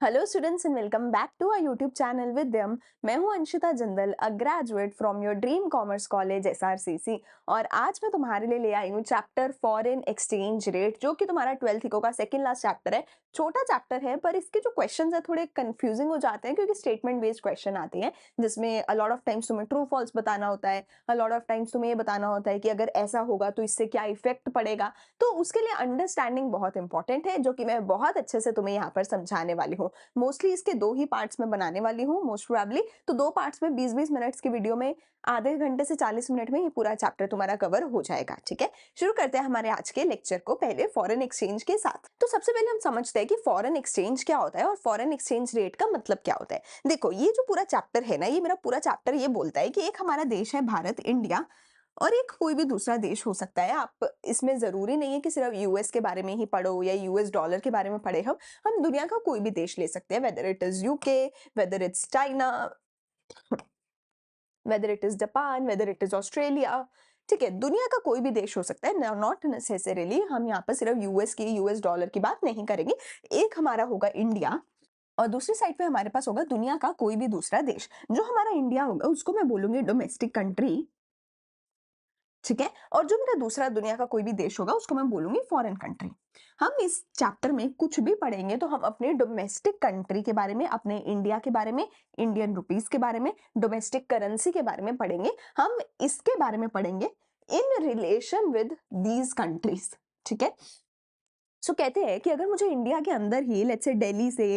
Hello students and welcome back to our YouTube channel Vidyam. मैं हूं Anshita Jindal, a graduate from your dream commerce college SRCC. और आज मैं तुम्हारे लिए ले आई हूं चैप्टर फॉरेन एक्सचेंज रेट, जो कि तुम्हारा 12th इको का सेकंड लास्ट चैप्टर है। छोटा चैप्टर है पर इसके जो क्वेश्चंस है थोड़े कंफ्यूजिंग हो जाते हैं, क्योंकि स्टेटमेंट बेस्ड क्वेश्चन आते हैं जिसमें अ लॉट ऑफ टाइम्स तुम्हें ट्रू फॉल्स बताना होता है। अ लॉट ऑफ टाइम्स तुम्हें ये बताना होता है कि अगर ऐसा होगा तो इससे क्या इफेक्ट पड़ेगा। तो उसके लिए अंडरस्टैंडिंग बहुत इंपॉर्टेंट है, जो कि मैं बहुत अच्छे से तुम्हें यहाँ पर समझाने वाली हूँ। मोस्टली इसके दो ही पार्ट्स में बनाने वाली हूँ मोस्ट प्रोबेबली। तो दो पार्ट्स में 20-20 मिनट्स की वीडियो में आधे घंटे से 40 मिनट में ये पूरा चैप्टर तुम्हारा कवर हो जाएगा। ठीक है, शुरू करते हैं हमारे आज के लेक्चर को पहले फॉरेन एक्सचेंज के साथ। तो सबसे पहले हम समझते हैं कि फॉरेन एक्सचेंज क्या होता है और फॉरेन एक्सचेंज रेट का मतलब क्या होता है। देखो, ये जो पूरा चैप्टर है ना, ये मेरा पूरा चैप्टर ये बोलता है कि एक हमारा देश है भारत, इंडिया, और एक कोई भी दूसरा देश हो सकता है। आप इसमें ज़रूरी नहीं है कि सिर्फ यूएस के बारे में ही पढ़ो या यूएस डॉलर के बारे में पढ़े। हम दुनिया का कोई भी देश ले सकते हैं, whether it is UK, whether it's China, whether it is Japan, whether it is Australia. ठीक है, दुनिया का कोई भी देश हो सकता है, नॉट नेसेसरीली हम यहाँ पर सिर्फ यूएस डॉलर की बात नहीं करेंगे। एक हमारा होगा इंडिया और दूसरी साइड पे हमारे पास होगा दुनिया का कोई भी दूसरा देश। जो हमारा इंडिया होगा उसको मैं बोलूँगी डोमेस्टिक कंट्री। ठीक है, और जो मेरा दूसरा दुनिया का कोई भी देश होगा उसको मैं बोलूंगी फॉरेन कंट्री। हम इस चैप्टर में कुछ भी पढ़ेंगे तो हम अपने डोमेस्टिक कंट्री के बारे में, अपने इंडिया के बारे में, इंडियन रुपीस के बारे में, डोमेस्टिक करेंसी के बारे में पढ़ेंगे। हम इसके बारे में पढ़ेंगे in relation with these countries. ठीक है, सो कहते हैं कि अगर मुझे इंडिया के अंदर ही लेट्स से दिल्ली से,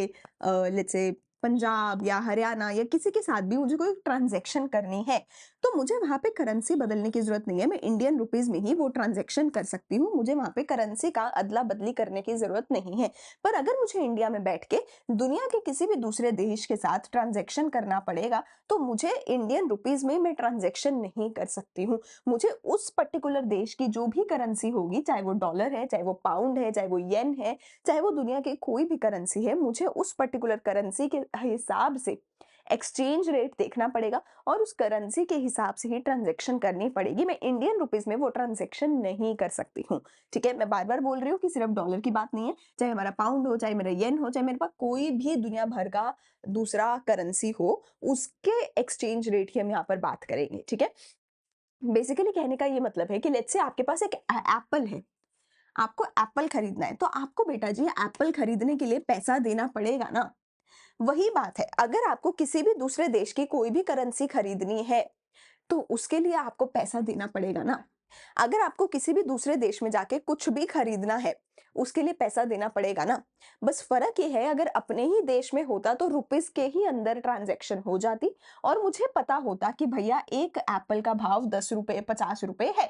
लेट्स से पंजाब या हरियाणा या किसी के साथ भी मुझे कोई ट्रांजैक्शन करनी है, तो मुझे वहां पे करेंसी बदलने की जरूरत नहीं है। मैं इंडियन रुपीस में ही वो ट्रांजैक्शन कर सकती हूँ, मुझे वहां पे करेंसी का अदला बदली करने की जरूरत नहीं है। पर अगर मुझे इंडिया में बैठ के दुनिया के किसी भी दूसरे देश के साथ ट्रांजैक्शन करना पड़ेगा, तो मुझे इंडियन रुपीस में मैं ट्रांजैक्शन नहीं कर सकती हूँ। मुझे उस पर्टिकुलर देश की जो भी करेंसी होगी, चाहे वो डॉलर है, चाहे वो पाउंड है, चाहे वो येन है, चाहे वो दुनिया की कोई भी करेंसी है, मुझे उस पर्टिकुलर करेंसी के हिसाब से एक्सचेंज रेट देखना पड़ेगा और उस करेंसी के हिसाब से ही ट्रांजैक्शन करनी पड़ेगी। मैं इंडियन रुपीस में वो ट्रांजैक्शन नहीं कर सकती हूँ। ठीक है, मैं बार बार बोल रही हूँ कि सिर्फ डॉलर की बात नहीं है, चाहे हमारा पाउंड हो, चाहे मेरा येन हो, चाहे मेरे पास कोई भी दुनिया भर का दूसरा करेंसी हो, उसके एक्सचेंज रेट की हम यहाँ पर बात करेंगे। ठीक है, बेसिकली कहने का ये मतलब है कि लेट्स से आपके पास एक एप्पल है, आपको एप्पल खरीदना है, तो आपको बेटा जी एप्पल खरीदने के लिए पैसा देना पड़ेगा ना। वही बात है, अगर आपको किसी भी दूसरे देश की कोई भी करेंसी खरीदनी है, तो उसके लिए आपको पैसा देना पड़ेगा ना। अगर आपको किसी भी दूसरे देश में जाके कुछ भी खरीदना है, उसके लिए पैसा देना पड़ेगा ना। बस फर्क ये है, अगर अपने ही देश में होता तो रुपीस के ही अंदर ट्रांजैक्शन हो जाती और मुझे पता होता कि भैया एक एप्पल का भाव 10 रुपए 50 रुपए है।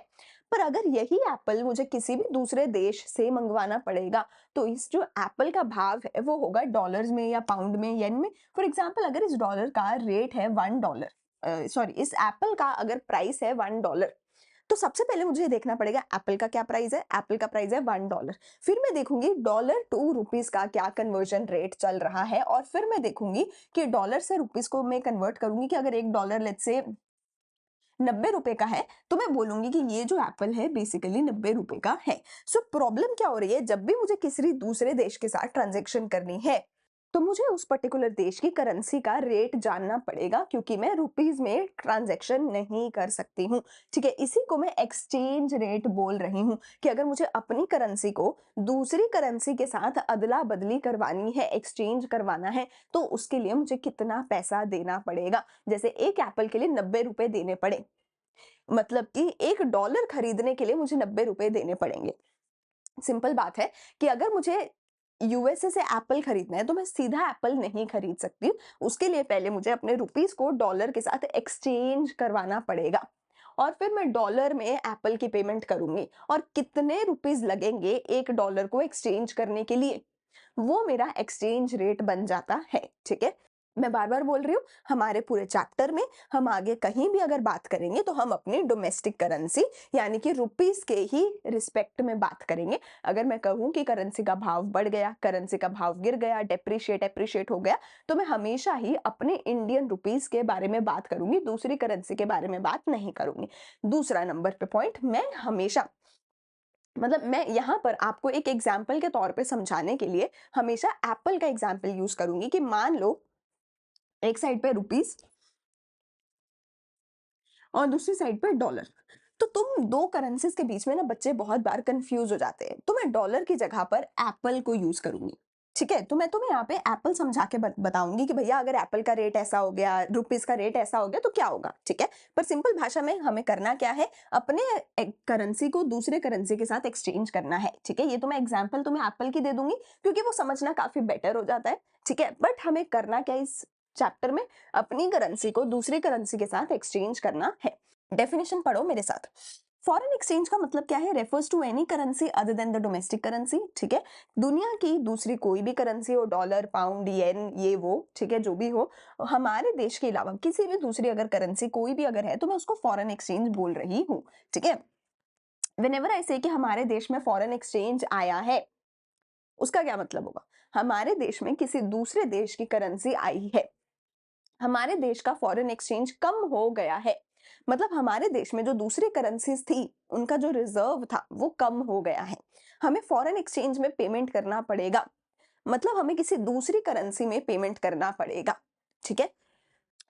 पर अगर यही एप्पल मुझे किसी भी दूसरे देश से मंगवाना पड़ेगा, तो इस जो एप्पल का भाव है वो होगा डॉलर्स में या पाउंड में, येन में। फॉर एग्जाम्पल, अगर इस डॉलर का रेट है $1, सॉरी, इस एप्पल का अगर प्राइस है $1, तो सबसे पहले मुझे ये देखना पड़ेगा एप्पल का क्या प्राइस है। एप्पल का प्राइस है $1। फिर मैं देखूंगी डॉलर टू रुपीस का क्या कन्वर्जन रेट चल रहा है, और फिर मैं देखूंगी कि डॉलर से रुपीस को मैं कन्वर्ट करूंगी कि अगर एक डॉलर लेट्स से 90 रुपए का है, तो मैं बोलूंगी कि ये जो एप्पल है बेसिकली 90 रुपए का है। सो प्रॉब्लम क्या हो रही है, जब भी मुझे किसी दूसरे देश के साथ ट्रांजेक्शन करनी है, तो मुझे उस पर्टिकुलर देश की करेंसी का रेट जानना पड़ेगा, क्योंकि मैं रुपीस में ट्रांजैक्शन नहीं कर सकती हूँ। ठीक है, इसी को मैं एक्सचेंज रेट बोल रही हूँ कि अगर मुझे अपनी करेंसी को दूसरी करेंसी के साथ अदला बदली करवानी है, एक्सचेंज करवाना है, तो उसके लिए मुझे कितना पैसा देना पड़ेगा। जैसे एक एप्पल के लिए 90 रुपए देने पड़े, मतलब कि एक डॉलर खरीदने के लिए मुझे 90 रुपए देने पड़ेंगे। सिंपल बात है कि अगर मुझे यूएसए से एप्पल खरीदना है, तो मैं सीधा एप्पल नहीं खरीद सकती। उसके लिए पहले मुझे अपने रुपीस को डॉलर के साथ एक्सचेंज करवाना पड़ेगा और फिर मैं डॉलर में एप्पल की पेमेंट करूंगी। और कितने रुपीस लगेंगे एक डॉलर को एक्सचेंज करने के लिए, वो मेरा एक्सचेंज रेट बन जाता है। ठीक है, मैं बार बार बोल रही हूँ, हमारे पूरे चैप्टर में हम आगे कहीं भी अगर बात करेंगे तो हम अपनी डोमेस्टिक करेंसी यानी कि रुपीस के ही रिस्पेक्ट में बात करेंगे। अगर मैं कहूँ कि करेंसी का भाव बढ़ गया, करेंसी का भाव गिर गया, डेप्रिशिएट एप्रिशिएट हो गया, तो मैं हमेशा ही अपने इंडियन रुपीस के बारे में बात करूंगी, दूसरी करेंसी के बारे में बात नहीं करूंगी। दूसरा नंबर पे पॉइंट, मैं हमेशा मतलब मैं यहाँ पर आपको एक एग्जाम्पल के तौर पे समझाने के लिए हमेशा एप्पल का एग्जाम्पल यूज करूंगी कि मान लो एक साइड पे रुपीस और दूसरी साइड पे डॉलर। तो तुम दो करेंसीज के बीच में ना बच्चे बहुत बार कंफ्यूज हो जाते हैं, तो मैं डॉलर की जगह पर एप्पल को यूज करूंगी। ठीक है, तो मैं तुम्हें यहाँ पे एप्पल समझा के बताऊंगी कि भैया अगर एप्पल का रेट ऐसा हो गया, रुपीस का रेट ऐसा हो गया तो क्या होगा। ठीक है, पर सिंपल भाषा में हमें करना क्या है, अपने करेंसी को दूसरे करेंसी के साथ एक्सचेंज करना है। ठीक है, ये तो मैं एग्जाम्पल तुम्हें एप्पल की दे दूंगी क्योंकि वो समझना काफी बेटर हो जाता है। ठीक है, बट हमें करना क्या इस चैप्टर में, अपनी करेंसी को दूसरी करेंसी के साथ एक्सचेंज करना है। डेफिनेशन पढ़ो मेरे साथ। फॉरेन एक्सचेंज का मतलब क्या है, refers to any currency other than the domestic currency. ठीक है, दुनिया की दूसरी कोई भी करेंसी हो, डॉलर, पाउंड, येन, ये वो, ठीक है, जो भी हो, हमारे देश के अलावा किसी भी दूसरी अगर करेंसी कोई भी अगर है तो मैं उसको फॉरेन एक्सचेंज बोल रही हूँ। ठीक है, व्हेनेवर आई से कि हमारे देश में फॉरेन एक्सचेंज आया है, उसका क्या मतलब होगा, हमारे देश में किसी दूसरे देश की करेंसी आई है, हमारे देश का फॉरेन एक्सचेंज कम हो गया है, मतलब हमारे देश में जो दूसरी करेंसीज थी उनका जो रिजर्व था वो कम हो गया है, हमें फॉरेन एक्सचेंज में पेमेंट करना पड़ेगा, मतलब हमें किसी दूसरी करेंसी में पेमेंट करना पड़ेगा। ठीक है,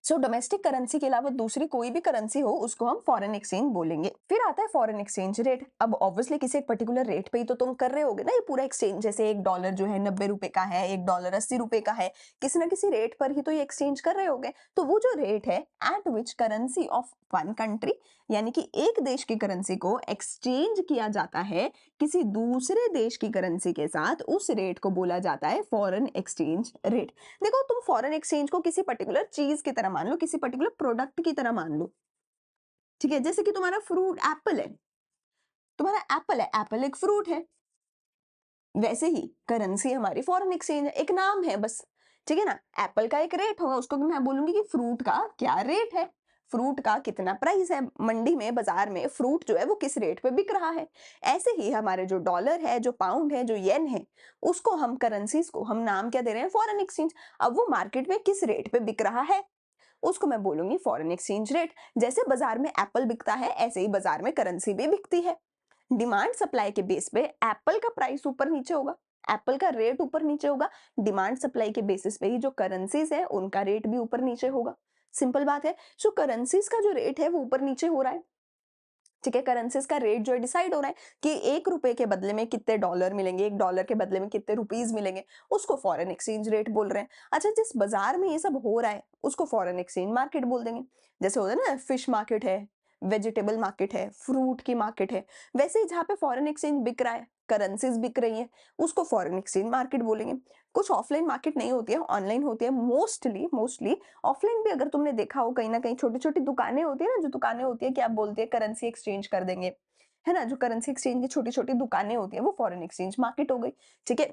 सो डोमेस्टिक करेंसी के अलावा दूसरी कोई भी करेंसी हो उसको हम फॉरेन एक्सचेंज बोलेंगे। फिर आता है फॉरेन एक्सचेंज रेट। अब ऑब्वियसली किसी एक पर्टिकुलर रेट पे ही तो तुम कर रहे होगे ना ये पूरा एक्सचेंज, जैसे एक डॉलर जो है 90 रुपए का है, एक डॉलर 80 रुपए का है, किसी ना किसी रेट पर ही तो ये एक्सचेंज कर रहे होगे। तो वो जो रेट है eight which currency of one country, यानी कि एक देश की करेंसी को एक्सचेंज किया जाता है किसी दूसरे देश की करेंसी के साथ, उस रेट को बोला जाता है फॉरेन एक्सचेंज रेट। देखो तुम फॉरेन एक्सचेंज को किसी पर्टिकुलर चीज की तरह मान लो, किसी पर्टिकुलर प्रोडक्ट की तरह मान लो। ठीक है, जैसे कि तुम्हारा फ्रूट एप्पल है, तुम्हारा एप्पल है, एप्पल एक फ्रूट है, वैसे ही करेंसी हमारी फॉरेन एक्सचेंज है, एक नाम है बस। ठीक है ना, एप्पल का एक रेट होगा, उसको भी मैं बोलूंगी कि फ्रूट का क्या रेट है, फ्रूट का कितना प्राइस है, मंडी में बाजार में फ्रूट जो है वो किस रेट पे बिक रहा है। ऐसे ही हमारे जो डॉलर है, जो पाउंड है, जो येन है, उसको हम करेंसीज को हम नाम क्या दे रहे हैं, फॉरेन एक्सचेंज। अब वो मार्केट में किस रेट पे बिक रहा है उसको मैं बोलूंगी फॉरेन एक्सचेंज रेट। जैसे बाजार में एप्पल बिकता है ऐसे ही बाजार में करेंसी भी बिकती है। डिमांड सप्लाई के बेस पे एप्पल का प्राइस ऊपर नीचे होगा, एप्पल का रेट ऊपर नीचे होगा, डिमांड सप्लाई के बेसिस पे ही जो करेंसीज है उनका रेट भी ऊपर नीचे होगा। सिंपल बात है, जो करेंसीज का जो रेट है वो ऊपर नीचे हो रहा है। ठीक है, करेंसीज का रेट जो है डिसाइड हो रहा है कि 1 रुपए के बदले में कितने डॉलर मिलेंगे, 1 डॉलर के बदले में कितने रुपीज मिलेंगे, उसको फॉरेन एक्सचेंज रेट बोल रहे हैं। अच्छा, जिस बाजार में ये सब हो रहा है उसको फॉरेन एक्सचेंज मार्केट बोल देंगे। जैसे होता है ना, फिश मार्केट है, वेजिटेबल मार्केट है, फ्रूट की मार्केट है, वैसे ही जहाँ पे फॉरेन एक्सचेंज बिक रहा है, करेंसीज बिक रही है, उसको फॉरेन एक्सचेंज मार्केट बोलेंगे। कुछ ऑफलाइन मार्केट नहीं होती है, ऑनलाइन होती है, मोस्टली मोस्टली ऑफलाइन भी अगर तुमने देखा हो कहीं ना कहीं छोटी छोटी दुकानें होती है ना, जो दुकानें होती है कि आप बोलते हैं करेंसी एक्सचेंज कर देंगे, है ना, जो करेंसी एक्सचेंज की छोटी छोटी दुकानें होती है वो फॉरेन एक्सचेंज मार्केट हो गई। ठीक है,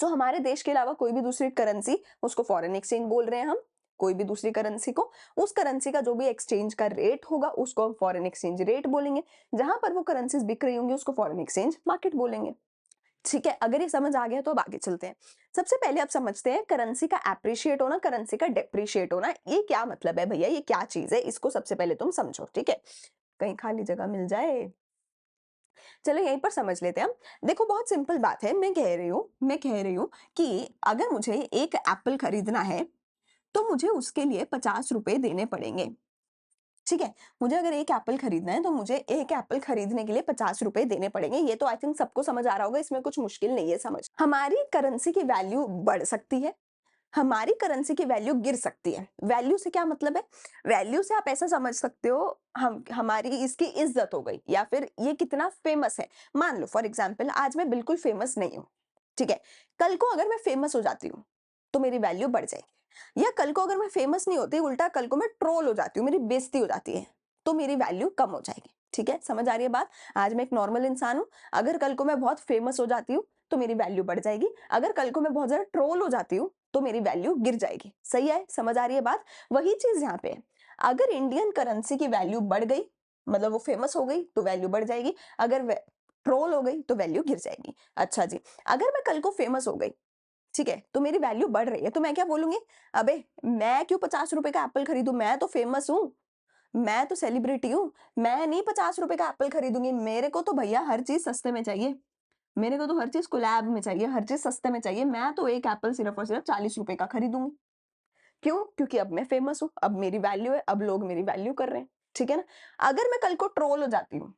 तो हमारे देश के अलावा कोई भी दूसरी करेंसी उसको फॉरेन एक्सचेंज बोल रहे हैं हम, कोई भी दूसरी करेंसी को, उस करेंसी का जो भी एक्सचेंज का रेट होगा उसको हम फॉरेन एक्सचेंज रेट बोलेंगे, जहां पर वो करेंसीज बिक रही होंगी उसको फॉरेन एक्सचेंज मार्केट बोलेंगे। ठीक है, अगर ये समझ आ गया तो अब आगे चलते हैं। सबसे पहले आप समझते हैं करेंसी का एप्रिशिएट होना, करेंसी का डेप्रिशिएट होना, ये क्या मतलब है भैया, ये क्या चीज है, इसको सबसे पहले तुम समझो। ठीक है, कहीं खाली जगह मिल जाए, चलो यहीं पर समझ लेते हैं हम। देखो बहुत सिंपल बात है, मैं कह रही हूँ कि अगर मुझे एक एप्पल खरीदना है तो मुझे उसके लिए 50 रुपए देने पड़ेंगे। ठीक है, मुझे अगर एक एप्पल खरीदना है तो मुझे एक एप्पल खरीदने के लिए 50 रुपए देने पड़ेंगे। ये तो आई थिंक सबको समझ आ रहा होगा, इसमें कुछ मुश्किल नहीं है समझ। हमारी करेंसी की वैल्यू बढ़ सकती है, हमारी करेंसी की वैल्यू गिर सकती है। वैल्यू से क्या मतलब है, वैल्यू से आप ऐसा समझ सकते हो हम हमारी इसकी इज्जत हो गई या फिर ये कितना फेमस है। मान लो फॉर एग्जाम्पल आज मैं बिल्कुल फेमस नहीं हूँ, ठीक है, कल को अगर मैं फेमस हो जाती हूँ तो मेरी वैल्यू बढ़ जाएगी, या कल को अगर मैं फेमस नहीं होती उल्टा कल को मैं ट्रोल हो जाती हूँ, मेरी बेइज्जती हो जाती है, तो मेरी वैल्यू कम हो जाएगी। ठीक है, समझ आ रही है बात। आज मैं एक नॉर्मल इंसान हूँ, अगर कल को मैं बहुत फेमस हो जाती हूँ तो मेरी वैल्यू बढ़ जाएगी, अगर कल को मैं बहुत ज्यादा ट्रोल हो जाती हूँ तो मेरी वैल्यू गिर जाएगी। सही है, समझ आ रही है बात। वही चीज यहाँ पे है, अगर इंडियन करेंसी की वैल्यू बढ़ गई मतलब वो फेमस हो गई तो वैल्यू बढ़ जाएगी, अगर ट्रोल हो गई तो वैल्यू गिर जाएगी। अच्छा जी, अगर मैं कल को फेमस हो गई, ठीक है, तो मेरी वैल्यू बढ़ रही है, तो मैं क्या बोलूंगी, अबे मैं क्यों 50 रुपए का एप्पल खरीदूं, मैं तो फेमस हूं, मैं तो सेलिब्रिटी हूँ, मैं नहीं 50 रुपए का एप्पल खरीदूँगी, मेरे को तो भैया हर चीज़ सस्ते में चाहिए। मेरे को तो हर चीज़ कोलैब में चाहिए, हर चीज़ सस्ते में चाहिए, मैं तो एक एप्पल सिर्फ़ और सिर्फ़ 40 रुपए का खरीदूँगी। क्यों? क्योंकि अब मैं फ़ेमस हूँ, अब मेरी वैल्यू है, अब लोग मेरी वैल्यू कर रहे हैं, ठीक है ना? अगर मैं कल को ट्रोल हो जाती हूँ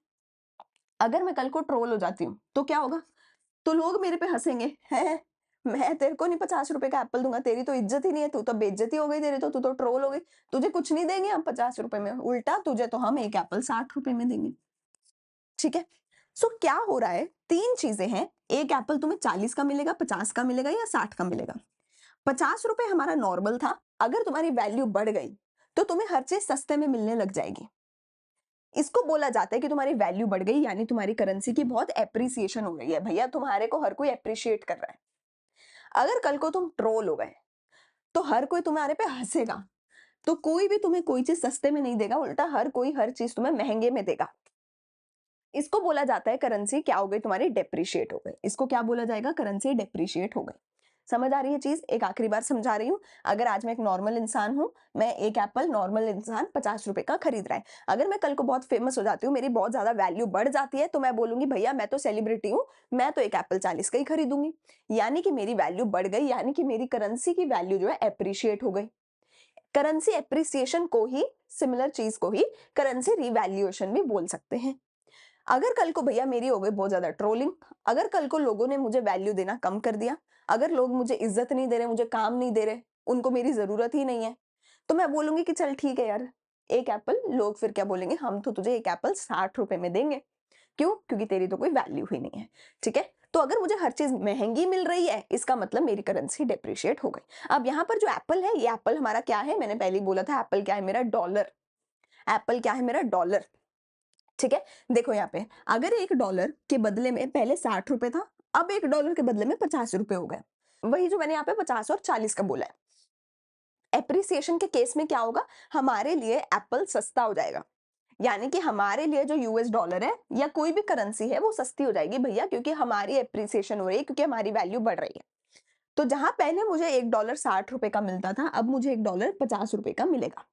अगर मैं कल को ट्रोल हो जाती हूँ, तो क्या होगा? तो लोग मेरे पे हँसेंगे, हैं? मैं तेरे को नहीं 50 रुपए का एप्पल दूँगा, तेरी तो इज़्ज़त ही नहीं है, तू तो बेइज़्ज़ती हो गई तेरी तो, तू तो ट्रोल हो गई। तुझे कुछ नहीं देंगे हम 50 रुपए में, उल्टा तुझे तो हम एक एप्पल 60 रुपए में देंगे, ठीक है? सो क्या हो रहा है, 3 चीज़ें हैं, एक एप्पल तुम्हें 40 का मिलेगा, 50 का मिलेगा या 60 का मिलेगा। 50 रुपए हमारा नॉर्मल था, अगर तुम्हारी वैल्यू बढ़ गई, तो तुम्हें हर चीज़ सस्ते में मिलने लग जाएगी। इसको बोला जाता है कि तुम्हारी वैल्यू बढ़ गई यानी तुम्हारी करेंसी की बहुत एप्रिसिएशन हो गई है। भैया तुम्हारे को हर कोई एप्रिशिएट कर रहा है। अगर कल को तुम ट्रोल हो गए, तो हर कोई तुम्हारे पे हँसेगा। तो कोई भी तुम्हें कोई चीज़ सस्ते में नहीं देगा, उल्टा हर कोई हर चीज़ तुम्हें महँगे में देगा। इसको बोला जाता है करेंसी क्या हो गई तुम्हारी डेप्रिशिएट हो गई। इसको क्या बोला जाएगा? करेंसी डेप्रिशिएट हो गई। समझ आ रही है चीज़? एक आखिरी बार समझा रही हूँ। अगर आज मैं एक नॉर्मल इंसान हूँ, मैं एक एप्पल नॉर्मल इंसान 50 रुपए का खरीद रहा है। अगर मैं कल को बहुत फेमस हो जाती हूँ, मेरी बहुत ज़्यादा वैल्यू बढ़ जाती है, तो मैं बोलूँगी भैया मैं तो सेलिब्रिटी हूँ, मैं तो एक एप्पल 40 का ही खरीदूँगी। यानी कि मेरी वैल्यू बढ़ गई, यानी कि मेरी करेंसी की वैल्यू जो है एप्रिशिएट हो गई। करेंसी एप्रिसिएशन को ही, सिमिलर चीज़ को ही करेंसी रिवैल्यूएशन भी बोल सकते हैं। अगर कल को भैया मेरी हो गई बहुत ज़्यादा ट्रोलिंग, अगर कल को लोगों ने मुझे वैल्यू देना कम कर दिया, अगर लोग मुझे इज़्ज़त नहीं दे रहे, मुझे काम नहीं दे रहे, उनको मेरी ज़रूरत ही नहीं है, तो मैं बोलूँगी कि चल ठीक है यार, 1 एप्पल लोग फिर क्या बोलेंगे, हम तो तुझे 1 एप्पल 60 रुपए में देंगे। क्यों? क्योंकि तेरी तो कोई वैल्यू ही नहीं है, ठीक है? तो अगर मुझे हर चीज़ महँगी मिल रही है, इसका मतलब मेरी करेंसी डेप्रिशिएट हो गई। अब यहाँ पर जो एप्पल है, ये एप्पल हमारा क्या है? मैंने पहले ही बोला था एप्पल क्या है मेरा? डॉलर। एप्पल क्या है मेरा? डॉलर। ठीक है? देखो यहाँ पे, अगर $1 के बदले में पहले ₹60 था, अब $1 के बदले में ₹50 हो गए। वही जो मैंने यहाँ पे 50 और 40 का बोला है। एप्रिसिएशन के केस में क्या होगा? हमारे लिए एप्पल सस्ता हो जाएगा। यानी कि हमारे लिए जो यूएस डॉलर है या कोई भी करेंसी है वो सस्ती हो जाएगी भैया क्योंकि हमारी एप्रिसिएशन हो रही है, क्योंकि हमारी वैल्यू बढ़ रही है। तो जहाँ पहले मुझे $1 ₹60 का मिलता था, अब मुझे $1 ₹50 का मिलेगा।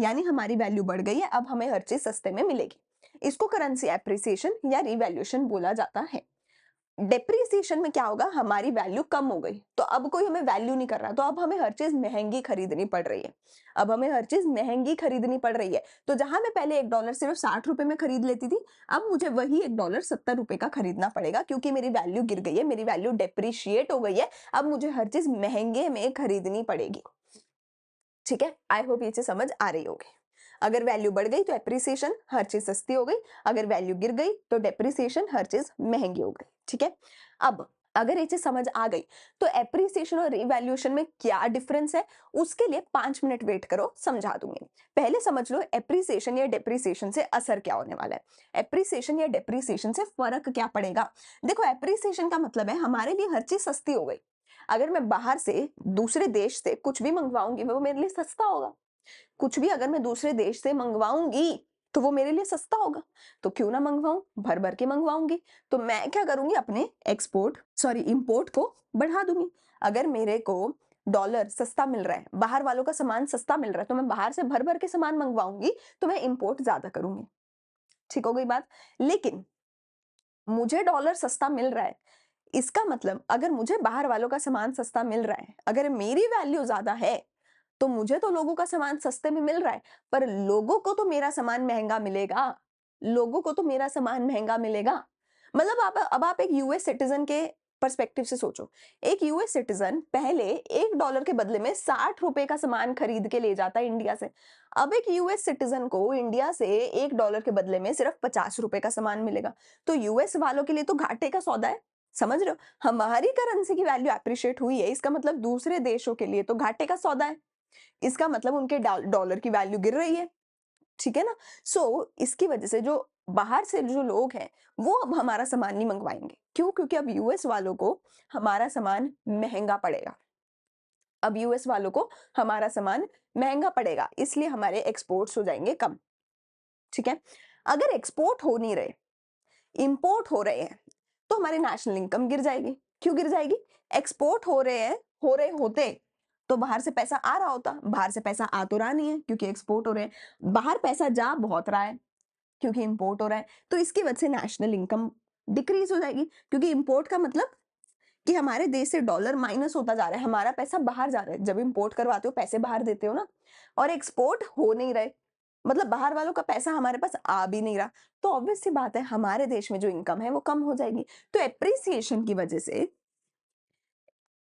यानी हमारी वैल्यू बढ़ गई है, अब हमें हर चीज़ सस्ते में मिलेगी। इसको करेंसी एप्रिसिएशन या रिवैल्यूएशन बोला जाता है। डेप्रिसिएशन में क्या होगा? हमारी वैल्यू कम हो गई, तो अब कोई हमें वैल्यू नहीं कर रहा, तो अब हमें हर चीज़ महँगी खरीदनी पड़ रही है। अब हमें हर चीज़ महँगी खरीदनी पड़ रही है। तो जहाँ मैं पहले $1 सिर्फ़ ₹60 में खरीद लेती थी, अब मुझे वही $1 ₹70 का खरीदना पड़ेगा क्योंकि मेरी वैल्यू गिर गई है, मेरी वैल्यू डेप्रिशिएट हो गई है। अब मुझे हर चीज़ महँगे में खरीदनी पड़ेगी। ठीक है? आई होप ये चीज़ समझ आ रही होगी। अगर वैल्यू बढ़ गई तो एप्रिसिएशन, हर चीज़ सस्ती हो गई। अगर वैल्यू गिर गई तो डेप्रिसिएशन, हर चीज़ महँगी हो गई। ठीक है? अब अगर ये चीज़ समझ आ गई, तो एप्रिसिएशन और रिवैल्यूएशन में क्या डिफरेंस है, उसके लिए 5 मिनट वेट करो, समझा दूँगी। पहले समझ लो एप्रिसिएशन या डेप्रिसिएशन से असर क्या होने वाला है। एप्रिसिएशन या डेप्रिसिएशन से फ़र्क क्या पड़ेगा? देखो एप्रिसिएशन का मतलब है हमारे लिए हर चीज़ सस्ती हो गई। अगर मैं बाहर से, दूसरे देश से कुछ भी मँगवाऊँगी, वो मेरे लिए सस्ता होगा। कुछ भी अगर मैं दूसरे देश से मँगवाऊँगी, तो वो मेरे लिए सस्ता होगा। तो क्यों ना मँगवाऊँ, भर-भर के मँगवाऊँगी। तो मैं क्या करूँगी, अपने इम्पोर्ट को बढ़ा दूँगी। अगर मेरे को डॉलर सस्ता मिल रहा है, बाहर वालों का सामान सस्ता मिल रहा है, तो मैं बाहर से भर-भर के सामान मँगवाऊँगी, तो मैं इम्पोर्ट ज़्यादा करूँगी। ठीक हो गई बात? लेकिन मुझे डॉलर सस्ता मिल रहा है, इसका मतलब अगर मुझे बाहर वालों का सामान सस्ता मिल रहा है, अगर मेरी वैल्यू ज़्यादा है, तो मुझे तो लोगों का सामान सस्ते में मिल रहा है, पर लोगों को तो मेरा सामान महँगा मिलेगा। लोगों को तो मेरा सामान महँगा मिलेगा। मतलब आप अब आप एक यूएस सिटीज़न के पर्सपेक्टिव से सोचो। एक यूएस सिटीज़न पहले $1 के बदले में ₹60 का सामान खरीद के ले जाता है इंडिया से। अब एक यूएस सिटीज़न को इंडिया से $1 के बदले में सिर्फ ₹50 का सामान मिलेगा। तो यूएस वालों के लिए तो घाटे का सौदा है। समझ रहे हो? हमारी करेंसी की वैल्यू एप्रिशिएट हुई है, इसका मतलब दूसरे देशों के लिए तो घाटे का सौदा है। इसका मतलब उनके डॉलर की वैल्यू गिर रही है, ठीक है ना? सो इसकी वजह से जो बाहर से जो लोग हैं, वो अब हमारा सामान नहीं मंगवाएँगे। क्यों? क्योंकि अब यूएस वालों को हमारा सामान महँगा पड़ेगा। अब यूएस वालों को हमारा सामान महँगा पड़ेगा, इसलिए हमारे एक्सपोर्ट्स हो जाएँगे कम, ठीक है? अगर एक्सपोर्ट हो नहीं रहे, इम्पोर्ट हो रहे हैं, तो हमारी नेशनल इनकम गिर जाएगी। क्यों गिर जाएगी? एक्सपोर्ट हो रहे हैं, हो रहे होते तो बाहर से पैसा आ रहा होता, बाहर से पैसा आ तो रहा नहीं है क्योंकि एक्सपोर्ट हो रहे हैं। बाहर पैसा जा बहुत रहा है क्योंकि इंपोर्ट हो रहा है। तो इसकी वजह से नेशनल इनकम डिक्रीज हो जाएगी, क्योंकि इंपोर्ट का मतलब कि हमारे देश से डॉलर माइनस होता जा रहा है, हमारा पैसा बाहर जा रहा है। जब इंपोर्ट करवाते हो पैसे बाहर देते हो ना, और एक्सपोर्ट हो नहीं रहे, मतलब बाहर वालों का पैसा हमारे पास आ भी नहीं रहा, तो ऑब्वियस सी बात है हमारे देश में जो इनकम है वो कम हो जाएगी। तो एप्रिसिएशन की वजह से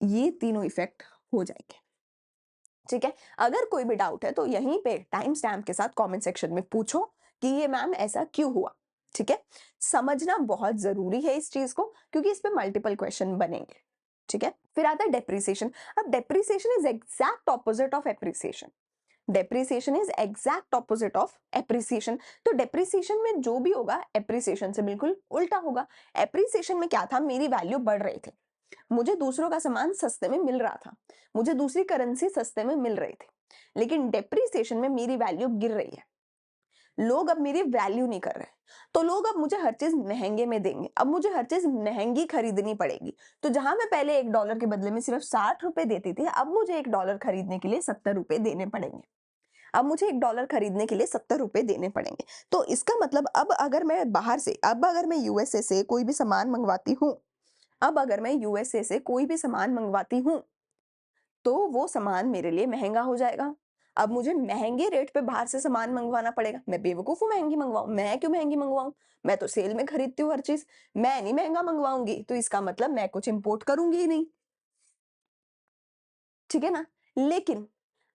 ये तीनों इफेक्ट हो जाएंगे। ठीक है, अगर कोई भी डाउट है तो यहीं पे टाइम स्टैम्प के साथ कमेंट सेक्शन में पूछो कि ये मैम ऐसा क्यों हुआ। ठीक है, समझना बहुत जरूरी है इस चीज को, क्योंकि इस पे मल्टीपल क्वेश्चन बनेंगे। ठीक है, फिर आता है डेप्रिसिएशन। अब depreciation is exact opposite of appreciation. Depreciation is exact opposite of appreciation. तो डेप्रिसिएशन में जो भी होगा एप्रिसिएशन से बिल्कुल उल्टा होगा। एप्रिसिएशन में क्या था, मेरी वैल्यू बढ़ रही थी, मुझे दूसरों का सामान सस्ते में मिल रहा था, मुझे दूसरी करेंसी सस्ते में मिल रही थी। लेकिन डेप्रिसिएशन में मेरी वैल्यू गिर रही है, लोग अब मेरी वैल्यू नहीं कर रहे, तो लोग अब मुझे हर चीज महंगे में देंगे, अब मुझे हर चीज महंगी खरीदनी पड़ेगी। तो जहां मैं पहले $1 के बदले में सिर्फ 60 रुपए देती थी, अब मुझे $1 खरीदने के लिए 70 रुपए देने पड़ेंगे। अब मुझे $1 खरीदने के लिए 70 रुपए देने पड़ेंगे। तो इसका मतलब अब अगर मैं बाहर से, अब अगर मैं यूएसए से कोई भी सामान मंगवाती हूँ, अब अगर मैं यूएसए से कोई भी सामान मंगवाती हूँ, तो वो सामान मेरे लिए महंगा हो जाएगा। अब मुझे महंगे रेट पे बाहर से सामान मंगवाना पड़ेगा। मैं बेवकूफ़ हूँ महंगी मंगवाऊँ? मैं क्यों महंगी मंगवाऊँ? मैं तो सेल में खरीदती हूँ हर चीज़। मैं नहीं महंगा मंगवाऊँगी, तो इसका मतलब मैं कुछ इम्पोर्ट करूँगी ही नहीं। ठीक है ना? लेकिन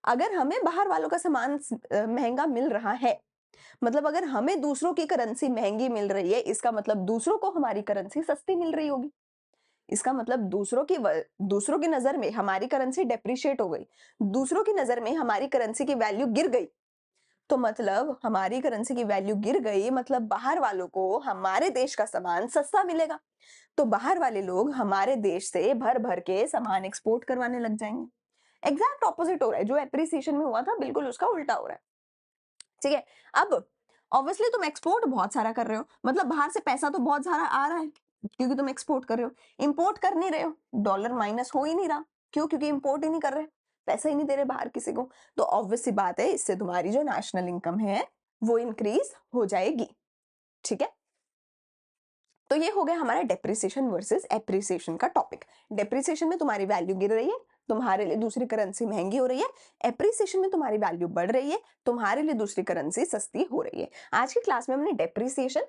अगर हमें बाहर वालों का सामान महंगा मिल रहा है, मतलब अगर हमें दूसरों की करेंसी महंगी मिल रही है, इसका मतलब दूसरों को हमारी करेंसी सस्ती मिल रही होगी। इसका मतलब दूसरों की नजर में हमारी करेंसी डेप्रिशिएट हो गई, दूसरों की नजर में हमारी करेंसी की वैल्यू गिर गई। तो मतलब हमारी करेंसी की वैल्यू गिर गई, मतलब बाहर वालों को हमारे देश का सामान सस्ता मिलेगा, तो बाहर वाले लोग हमारे देश से भर भर के सामान एक्सपोर्ट करवाने लग जाएंगे। एग्जैक्ट ऑपोजिट हो रहा है, जो एप्रिसिएशन में हुआ था बिल्कुल उसका उल्टा हो रहा है। ठीक है, अब ऑब्वियसली तुम एक्सपोर्ट बहुत सारा कर रहे हो, मतलब बाहर से पैसा तो बहुत सारा आ रहा है क्योंकि तुम एक्सपोर्ट कर रहे हो। इंपोर्ट कर नहीं रहे हो, डॉलर माइनस हो ही नहीं रहा। क्यों? क्योंकि इंपोर्ट ही नहीं कर रहे, पैसा ही नहीं दे रहे बाहर किसी को। तो ऑब्वियस सी बात है, इससे तुम्हारी जो नेशनल इनकम है वो इंक्रीज हो जाएगी। ठीक है, तो ये हो गया हमारा डेप्रिसिएशन वर्सेस एप्रिसिएशन का टॉपिक। डेप्रिसिएशन में तुम्हारी वैल्यू गिर रही है, तुम्हारे लिए दूसरी करेंसी महंगी हो रही है। एप्रिसिएशन में तुम्हारी वैल्यू बढ़ रही है, तुम्हारे लिए दूसरी करेंसी सस्ती हो रही है। आज की क्लास में हमने डेप्रिसिएशन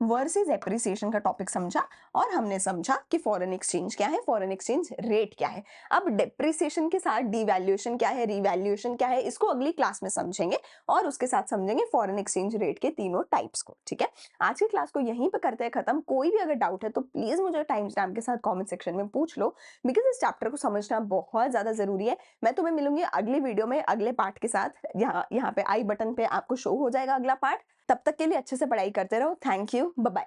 वर्सेस एप्रिसिएशन का टॉपिक समझा, और हमने समझा कि फॉरेन एक्सचेंज क्या है, फॉरेन एक्सचेंज रेट क्या है। अब डेप्रिसिएशन के साथ डिवैल्यूएशन क्या है, रिवैल्यूएशन क्या है, इसको अगली क्लास में समझेंगे, और उसके साथ समझेंगे फॉरेन एक्सचेंज रेट के तीनों टाइप्स को। ठीक है, आज की क्लास को यहीं पे करते हैं खत्म। कोई भी अगर डाउट है तो प्लीज मुझे टाइम स्टैम्प के साथ कॉमेंट सेक्शन में पूछ लो, बिकॉज इस चैप्टर को समझना बहुत ज्यादा जरूरी है। मैं तुम्हें मिलूंगी अगली वीडियो में अगले पार्ट के साथ। यहाँ पे आई बटन पे आपको शो हो जाएगा अगला पार्ट। तब तक के लिए अच्छे से पढ़ाई करते रहो। Thank you, bye bye.